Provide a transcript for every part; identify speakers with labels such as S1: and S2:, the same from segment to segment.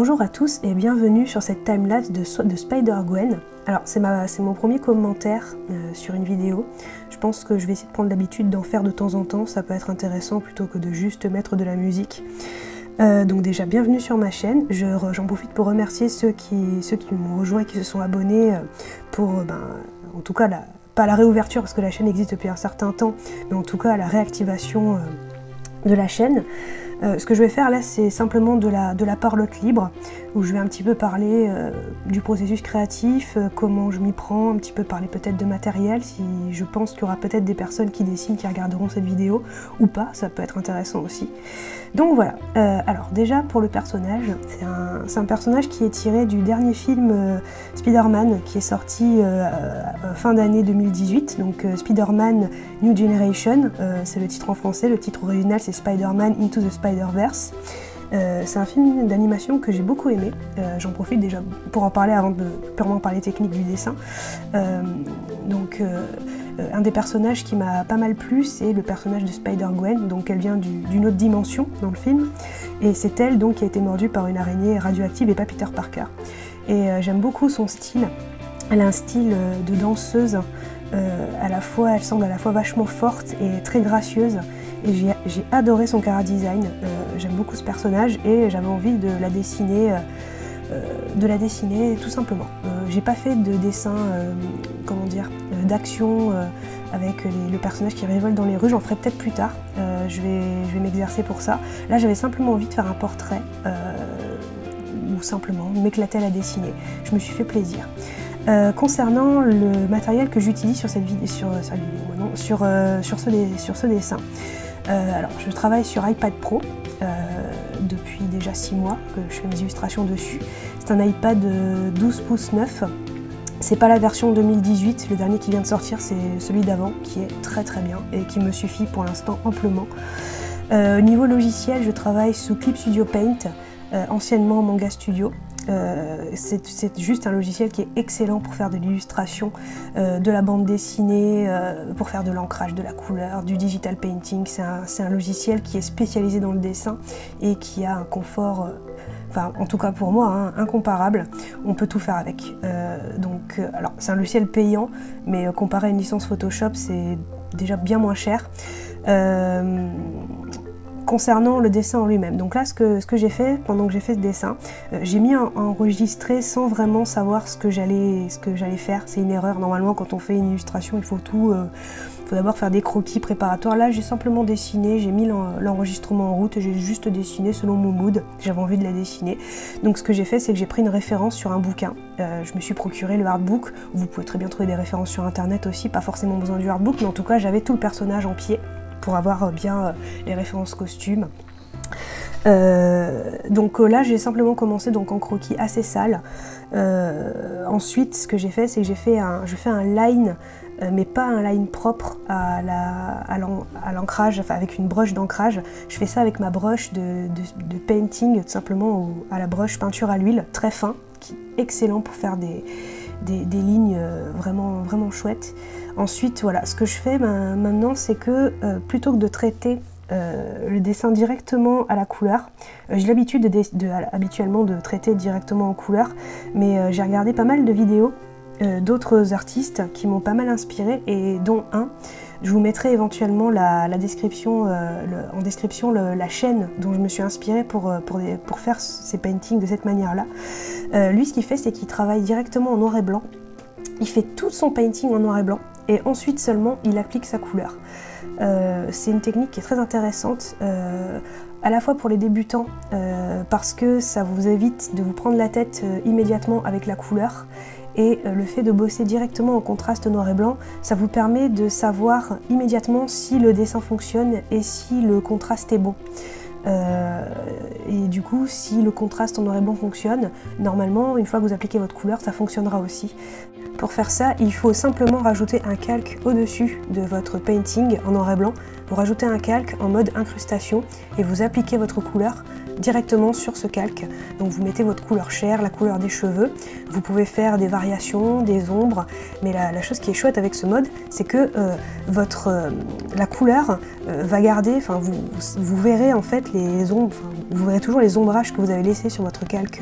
S1: Bonjour à tous et bienvenue sur cette timelapse de Spider-Gwen. Alors c'est mon premier commentaire sur une vidéo. Je pense que je vais essayer de prendre l'habitude d'en faire de temps en temps, ça peut être intéressant plutôt que de juste mettre de la musique. Donc déjà bienvenue sur ma chaîne, j'en profite pour remercier ceux qui m'ont rejoint et qui se sont abonnés pour en tout cas pas la réouverture parce que la chaîne existe depuis un certain temps, mais en tout cas la réactivation de la chaîne. Ce que je vais faire là, c'est simplement de la parlotte libre, où je vais un petit peu parler du processus créatif, comment je m'y prends, un petit peu parler peut-être de matériel, si je pense qu'il y aura peut-être des personnes qui dessinent, qui regarderont cette vidéo, ou pas, ça peut être intéressant aussi. Donc voilà, alors déjà pour le personnage, c'est un personnage qui est tiré du dernier film Spider-Man, qui est sorti fin d'année 2018, donc Spider-Man New Generation, c'est le titre en français, le titre original c'est Spider-Man Into the Spider-Verse. C'est un film d'animation que j'ai beaucoup aimé, j'en profite déjà pour en parler avant de purement parler technique du dessin. Un des personnages qui m'a pas mal plu, c'est le personnage de Spider-Gwen, donc elle vient d'une autre dimension dans le film, et c'est elle donc qui a été mordue par une araignée radioactive et pas Peter Parker. Et j'aime beaucoup son style, elle a un style de danseuse, elle semble à la fois vachement forte et très gracieuse, et j'ai adoré son chara design, j'aime beaucoup ce personnage et j'avais envie de la dessiner tout simplement. J'ai pas fait de dessin, d'action avec le personnage qui révolte dans les rues, j'en ferai peut-être plus tard, je vais m'exercer pour ça. Là j'avais simplement envie de faire un portrait, ou simplement m'éclater à la dessiner, je me suis fait plaisir. Concernant le matériel que j'utilise sur ce dessin, alors je travaille sur iPad Pro depuis déjà 6 mois que je fais mes illustrations dessus. C'est un iPad 12 pouces 9. C'est pas la version 2018, le dernier qui vient de sortir, c'est celui d'avant qui est très très bien et qui me suffit pour l'instant amplement. Au niveau logiciel, je travaille sous Clip Studio Paint, anciennement Manga Studio. C'est juste un logiciel qui est excellent pour faire de l'illustration, de la bande dessinée, pour faire de l'ancrage, de la couleur, du digital painting. C'est un logiciel qui est spécialisé dans le dessin et qui a un confort, en tout cas pour moi, hein, incomparable. On peut tout faire avec. Alors c'est un logiciel payant, mais comparé à une licence Photoshop, c'est déjà bien moins cher. Concernant le dessin en lui-même, donc là ce que j'ai fait pendant que j'ai fait ce dessin, j'ai mis à enregistrer sans vraiment savoir ce que j'allais faire. C'est une erreur, normalement quand on fait une illustration il faut d'abord faire des croquis préparatoires. Là j'ai simplement dessiné, j'ai mis l'enregistrement en route et j'ai juste dessiné selon mon mood, j'avais envie de la dessiner. Donc ce que j'ai fait, c'est que j'ai pris une référence sur un bouquin, je me suis procuré le hardbook, vous pouvez très bien trouver des références sur internet aussi, pas forcément besoin du hardbook, mais en tout cas j'avais tout le personnage en pied pour avoir bien les références costumes. Donc là j'ai simplement commencé donc en croquis assez sale. Ensuite ce que j'ai fait, c'est que je fais un line, mais pas un line propre à l'ancrage, avec une broche d'ancrage. Je fais ça avec ma broche de painting, tout simplement, ou à la broche peinture à l'huile, très fin, qui est excellent pour faire des lignes vraiment, vraiment chouettes. Ensuite, voilà, ce que je fais maintenant, c'est que plutôt que de traiter le dessin directement à la couleur, j'ai l'habitude habituellement de traiter directement en couleur, mais j'ai regardé pas mal de vidéos d'autres artistes qui m'ont pas mal inspiré, et dont un, je vous mettrai éventuellement en description la chaîne dont je me suis inspirée pour faire ces paintings de cette manière-là. Lui, ce qu'il fait, c'est qu'il travaille directement en noir et blanc. Il fait tout son painting en noir et blanc, et ensuite seulement il applique sa couleur. C'est une technique qui est très intéressante, à la fois pour les débutants, parce que ça vous évite de vous prendre la tête immédiatement avec la couleur, et le fait de bosser directement en contraste noir et blanc, ça vous permet de savoir immédiatement si le dessin fonctionne et si le contraste est bon. Et du coup, si le contraste en noir et blanc fonctionne, normalement, une fois que vous appliquez votre couleur, ça fonctionnera aussi. Pour faire ça, il faut simplement rajouter un calque au-dessus de votre painting en noir et blanc. Vous rajoutez un calque en mode incrustation et vous appliquez votre couleur. directement sur ce calque. Donc vous mettez votre couleur chair, la couleur des cheveux, vous pouvez faire des variations, des ombres, mais la chose qui est chouette avec ce mode, c'est que la couleur va garder, enfin vous verrez en fait les ombres, vous verrez toujours les ombrages que vous avez laissés sur votre calque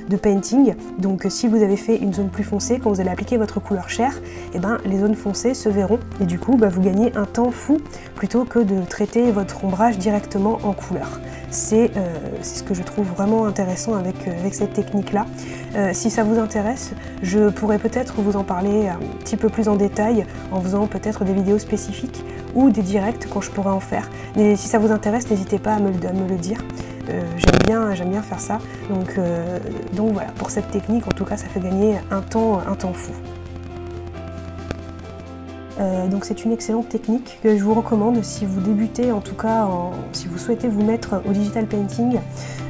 S1: de painting. Donc si vous avez fait une zone plus foncée, quand vous allez appliquer votre couleur chair, et ben, les zones foncées se verront et du coup vous gagnez un temps fou plutôt que de traiter votre ombrage directement en couleur. C'est ce que je trouve vraiment intéressant avec cette technique là. Si ça vous intéresse, je pourrais peut-être vous en parler un petit peu plus en détail en faisant peut-être des vidéos spécifiques ou des directs quand je pourrais en faire. Mais si ça vous intéresse, n'hésitez pas à me le dire. J'aime bien faire ça, donc voilà, pour cette technique en tout cas ça fait gagner un temps fou. Donc c'est une excellente technique que je vous recommande si vous débutez, en tout cas si vous souhaitez vous mettre au digital painting.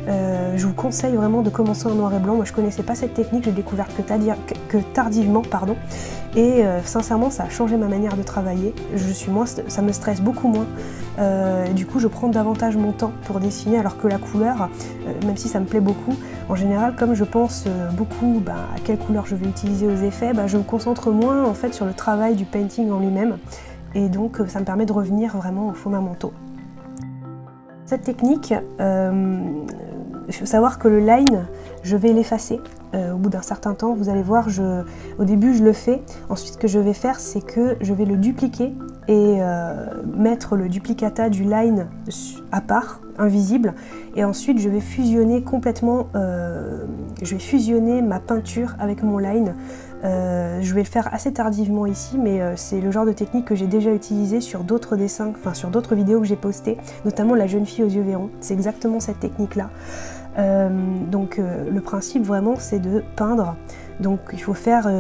S1: Je vous conseille vraiment de commencer en noir et blanc. Moi je connaissais pas cette technique, j'ai découvert que tardivement, pardon. Et sincèrement ça a changé ma manière de travailler. Ça me stresse beaucoup moins. Du coup je prends davantage mon temps pour dessiner, alors que la couleur, même si ça me plaît beaucoup, en général comme je pense beaucoup à quelle couleur je vais utiliser aux effets, je me concentre moins en fait sur le travail du painting en lui-même. Et donc ça me permet de revenir vraiment aux fondamentaux. Cette technique, il faut savoir que le line, je vais l'effacer au bout d'un certain temps. Vous allez voir, au début je le fais. Ensuite ce que je vais faire, c'est que je vais le dupliquer et mettre le duplicata du line à part, invisible. Et ensuite je vais fusionner complètement, je vais fusionner ma peinture avec mon line. Je vais le faire assez tardivement ici, mais c'est le genre de technique que j'ai déjà utilisé sur d'autres dessins, enfin sur d'autres vidéos que j'ai postées, notamment la jeune fille aux yeux verrons. C'est exactement cette technique-là. Le principe vraiment c'est de peindre. Donc il faut faire,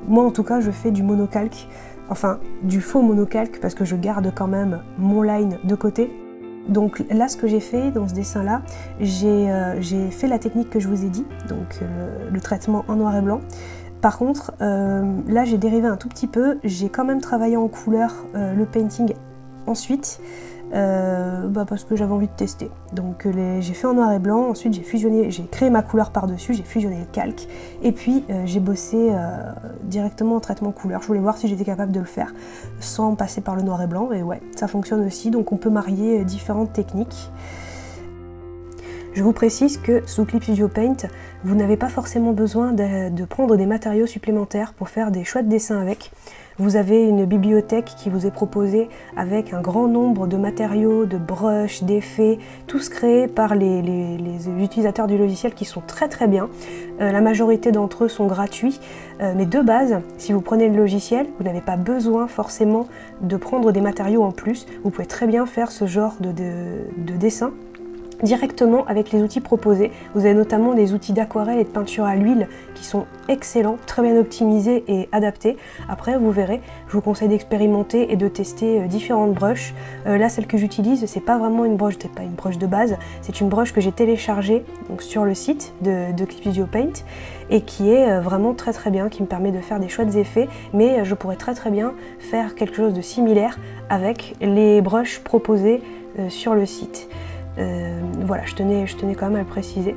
S1: moi en tout cas je fais du monocalque, enfin du faux monocalque parce que je garde quand même mon line de côté. Donc là ce que j'ai fait dans ce dessin là, j'ai fait la technique que je vous ai dit, donc le traitement en noir et blanc. Par contre, là j'ai dérivé un tout petit peu, j'ai quand même travaillé en couleur le painting ensuite, parce que j'avais envie de tester. Donc j'ai fait en noir et blanc, ensuite j'ai créé ma couleur par-dessus, j'ai fusionné le calque, et puis j'ai bossé directement en traitement couleur. Je voulais voir si j'étais capable de le faire sans passer par le noir et blanc, et ouais, ça fonctionne aussi, donc on peut marier différentes techniques. Je vous précise que sous Clip Studio Paint, vous n'avez pas forcément besoin de prendre des matériaux supplémentaires pour faire des chouettes dessins avec. Vous avez une bibliothèque qui vous est proposée avec un grand nombre de matériaux, de brushes, d'effets, tous créés par les utilisateurs du logiciel qui sont très bien. La majorité d'entre eux sont gratuits, mais de base, si vous prenez le logiciel, vous n'avez pas besoin forcément de prendre des matériaux en plus. Vous pouvez très bien faire ce genre de dessin directement avec les outils proposés. Vous avez notamment des outils d'aquarelle et de peinture à l'huile qui sont excellents, très bien optimisés et adaptés. Après vous verrez, je vous conseille d'expérimenter et de tester différentes brushes. Là celle que j'utilise, c'est pas vraiment une brush, c'est pas une brush de base, c'est une brush que j'ai téléchargée donc, sur le site de Clip Studio Paint et qui est vraiment très bien, qui me permet de faire des chouettes effets, mais je pourrais très bien faire quelque chose de similaire avec les brushes proposées sur le site. Voilà, je tenais quand même à le préciser.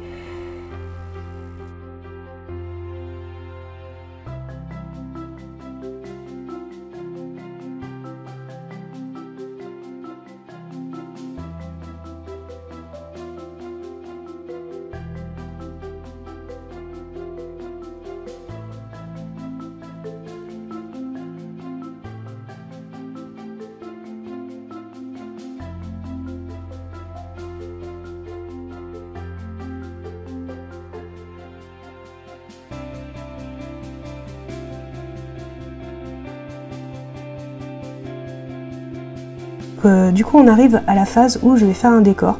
S1: Du coup on arrive à la phase où je vais faire un décor.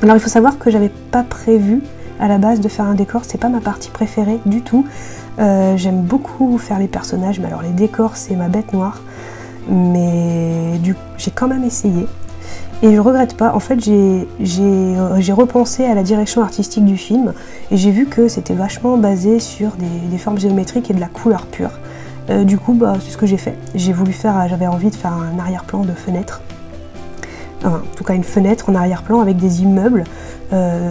S1: Alors il faut savoir que j'avais pas prévu à la base de faire un décor, c'est pas ma partie préférée du tout. J'aime beaucoup faire les personnages, mais alors les décors c'est ma bête noire. Mais j'ai quand même essayé et je regrette pas. En fait j'ai repensé à la direction artistique du film et j'ai vu que c'était vachement basé sur des formes géométriques et de la couleur pure. Du coup c'est ce que j'ai fait. J'avais envie de faire un arrière-plan de fenêtre. enfin, en tout cas une fenêtre en arrière-plan avec des immeubles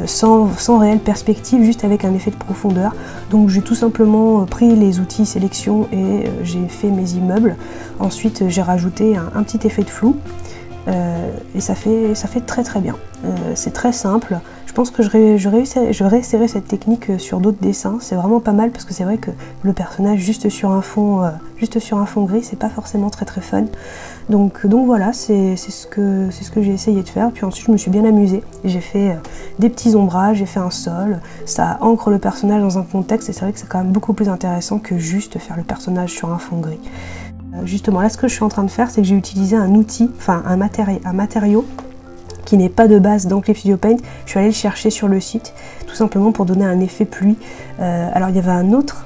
S1: sans réelle perspective, juste avec un effet de profondeur. Donc j'ai tout simplement pris les outils sélection et j'ai fait mes immeubles. Ensuite j'ai rajouté un petit effet de flou et ça fait très très bien. C'est très simple. Je pense que je réessayerai cette technique sur d'autres dessins. C'est vraiment pas mal parce que c'est vrai que le personnage juste sur un fond gris, c'est pas forcément très très fun. Donc voilà, c'est ce que j'ai essayé de faire. Puis ensuite je me suis bien amusée. J'ai fait des petits ombrages, j'ai fait un sol. Ça ancre le personnage dans un contexte et c'est vrai que c'est quand même beaucoup plus intéressant que juste faire le personnage sur un fond gris. Justement là ce que je suis en train de faire, c'est que j'ai utilisé un outil, enfin un matériau qui n'est pas de base dans Clip Studio Paint. Je suis allée le chercher sur le site, tout simplement pour donner un effet pluie. Alors il y avait un autre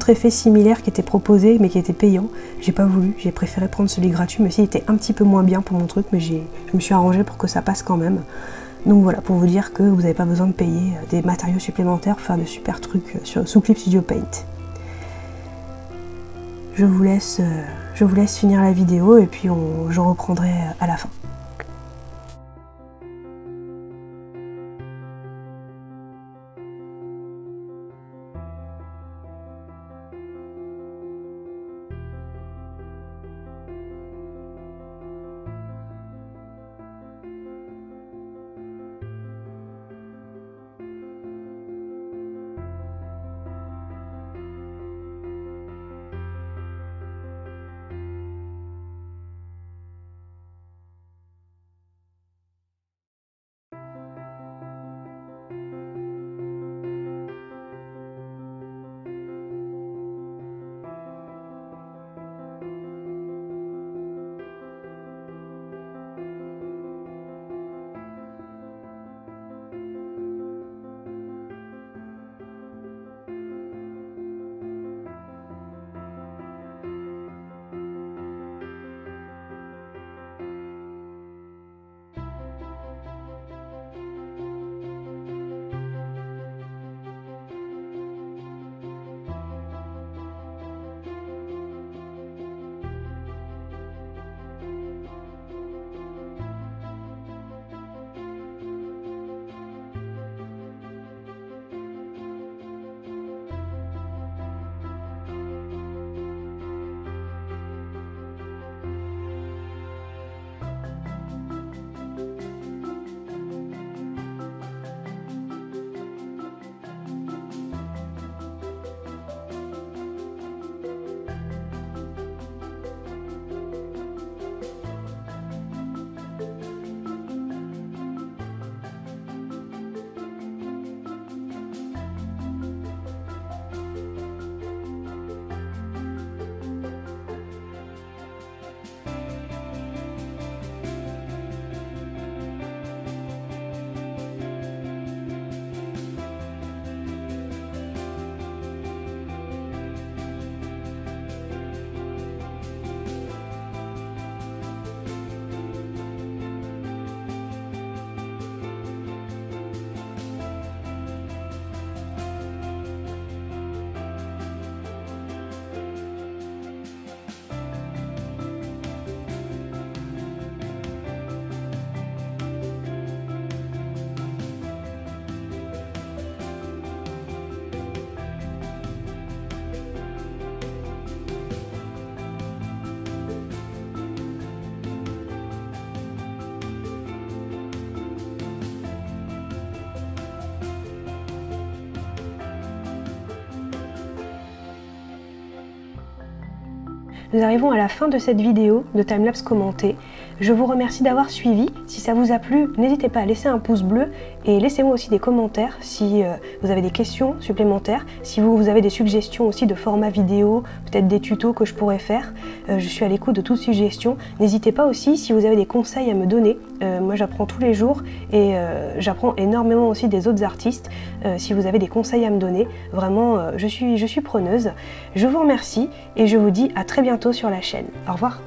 S1: effet similaire qui était proposé mais qui était payant. J'ai pas voulu, j'ai préféré prendre celui gratuit, mais il était un petit peu moins bien pour mon truc, mais je me suis arrangée pour que ça passe quand même. Donc voilà, pour vous dire que vous n'avez pas besoin de payer des matériaux supplémentaires pour faire de super trucs sous Clip Studio Paint. Je vous laisse finir la vidéo et puis j'en reprendrai à la fin. Nous arrivons à la fin de cette vidéo de timelapse commenté. Je vous remercie d'avoir suivi. Si ça vous a plu, n'hésitez pas à laisser un pouce bleu et laissez-moi aussi des commentaires si vous avez des questions supplémentaires, si vous avez des suggestions aussi de format vidéo, peut-être des tutos que je pourrais faire. Je suis à l'écoute de toutes suggestions. N'hésitez pas aussi si vous avez des conseils à me donner. Moi j'apprends tous les jours et j'apprends énormément aussi des autres artistes. Si vous avez des conseils à me donner, vraiment je suis preneuse. Je vous remercie et je vous dis à très bientôt sur la chaîne. Au revoir.